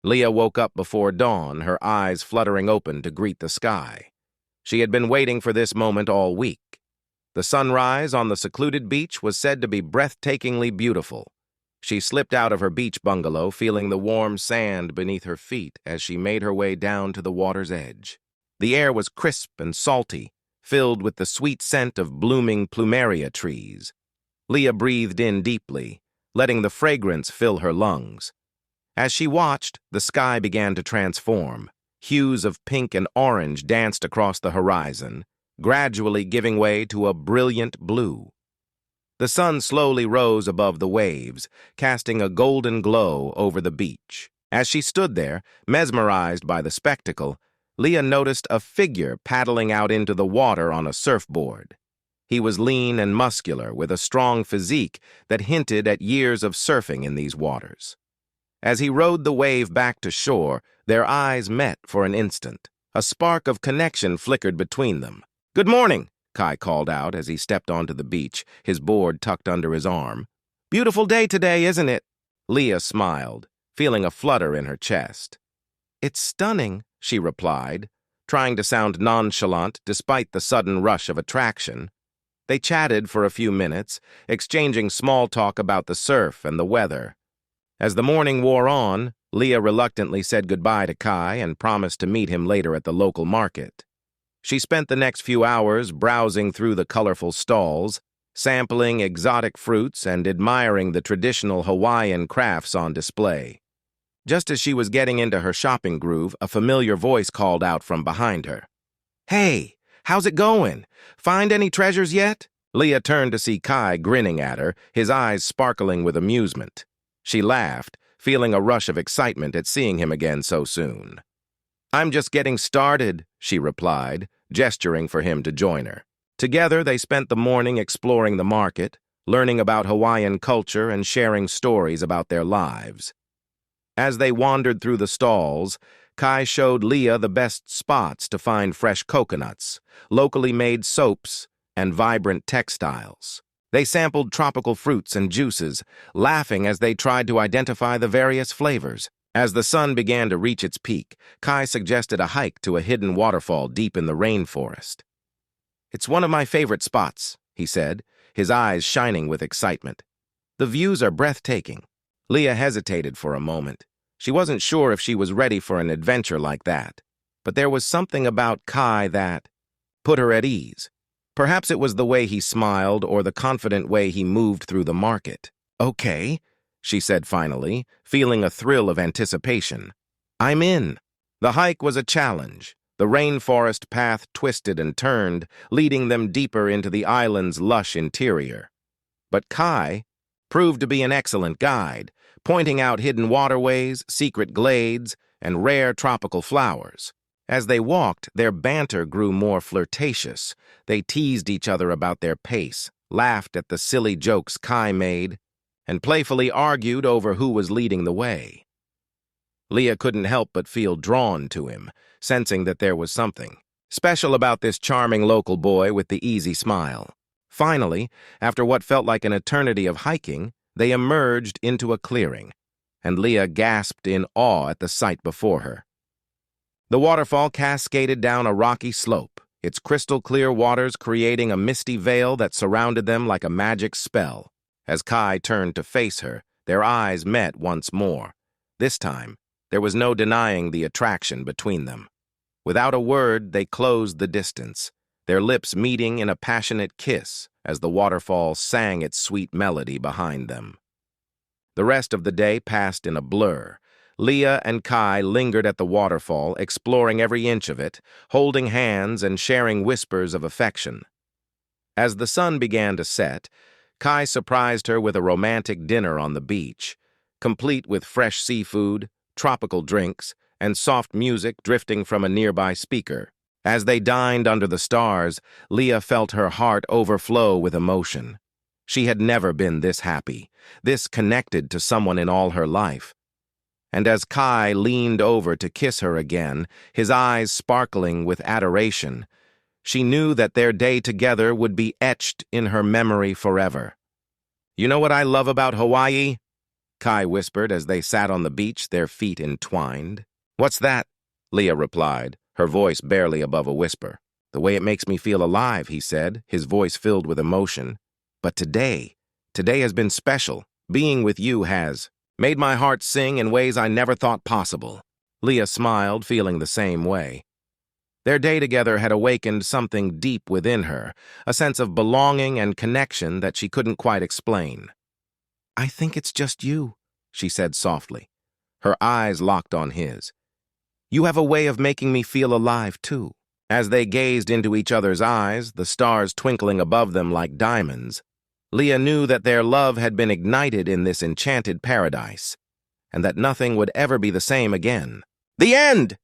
Leah woke up before dawn, her eyes fluttering open to greet the sky. She had been waiting for this moment all week. The sunrise on the secluded beach was said to be breathtakingly beautiful. She slipped out of her beach bungalow, feeling the warm sand beneath her feet as she made her way down to the water's edge. The air was crisp and salty, filled with the sweet scent of blooming plumeria trees. Leah breathed in deeply, letting the fragrance fill her lungs. As she watched, the sky began to transform. Hues of pink and orange danced across the horizon, gradually giving way to a brilliant blue. The sun slowly rose above the waves, casting a golden glow over the beach. As she stood there, mesmerized by the spectacle, Leah noticed a figure paddling out into the water on a surfboard. He was lean and muscular, with a strong physique that hinted at years of surfing in these waters. As he rode the wave back to shore, their eyes met for an instant. A spark of connection flickered between them. "Good morning," Kai called out as he stepped onto the beach, his board tucked under his arm. "Beautiful day today, isn't it?" Leah smiled, feeling a flutter in her chest. "It's stunning," she replied, trying to sound nonchalant despite the sudden rush of attraction. They chatted for a few minutes, exchanging small talk about the surf and the weather. As the morning wore on, Leah reluctantly said goodbye to Kai and promised to meet him later at the local market. She spent the next few hours browsing through the colorful stalls, sampling exotic fruits and admiring the traditional Hawaiian crafts on display. Just as she was getting into her shopping groove, a familiar voice called out from behind her. "Hey, how's it going? Find any treasures yet?" Leah turned to see Kai grinning at her, his eyes sparkling with amusement. She laughed, feeling a rush of excitement at seeing him again so soon. "I'm just getting started," she replied, gesturing for him to join her. Together, they spent the morning exploring the market, learning about Hawaiian culture and sharing stories about their lives. As they wandered through the stalls, Kai showed Leah the best spots to find fresh coconuts, locally made soaps, and vibrant textiles. They sampled tropical fruits and juices, laughing as they tried to identify the various flavors. As the sun began to reach its peak, Kai suggested a hike to a hidden waterfall deep in the rainforest. "It's one of my favorite spots," he said, his eyes shining with excitement. "The views are breathtaking." Leah hesitated for a moment. She wasn't sure if she was ready for an adventure like that, but there was something about Kai that put her at ease. Perhaps it was the way he smiled or the confident way he moved through the market. "Okay," she said finally, feeling a thrill of anticipation. "I'm in." The hike was a challenge. The rainforest path twisted and turned, leading them deeper into the island's lush interior. But Kai proved to be an excellent guide, pointing out hidden waterways, secret glades, and rare tropical flowers. As they walked, their banter grew more flirtatious. They teased each other about their pace, laughed at the silly jokes Kai made, and playfully argued over who was leading the way. Leah couldn't help but feel drawn to him, sensing that there was something special about this charming local boy with the easy smile. Finally, after what felt like an eternity of hiking, they emerged into a clearing, and Leah gasped in awe at the sight before her. The waterfall cascaded down a rocky slope, its crystal-clear waters creating a misty veil that surrounded them like a magic spell. As Kai turned to face her, their eyes met once more. This time, there was no denying the attraction between them. Without a word, they closed the distance, their lips meeting in a passionate kiss as the waterfall sang its sweet melody behind them. The rest of the day passed in a blur. Leah and Kai lingered at the waterfall, exploring every inch of it, holding hands and sharing whispers of affection. As the sun began to set, Kai surprised her with a romantic dinner on the beach, complete with fresh seafood, tropical drinks, and soft music drifting from a nearby speaker. As they dined under the stars, Leah felt her heart overflow with emotion. She had never been this happy, this connected to someone in all her life. And as Kai leaned over to kiss her again, his eyes sparkling with adoration, she knew that their day together would be etched in her memory forever. "You know what I love about Hawaii?" Kai whispered as they sat on the beach, their feet entwined. "What's that?" Leah replied, her voice barely above a whisper. "The way it makes me feel alive," he said, his voice filled with emotion. "But today has been special. Being with you has made my heart sing in ways I never thought possible." Leah smiled, feeling the same way. Their day together had awakened something deep within her, a sense of belonging and connection that she couldn't quite explain. "I think it's just you," she said softly. Her eyes locked on his. "You have a way of making me feel alive, too." As they gazed into each other's eyes, the stars twinkling above them like diamonds, Leah knew that their love had been ignited in this enchanted paradise, and that nothing would ever be the same again. "The end!"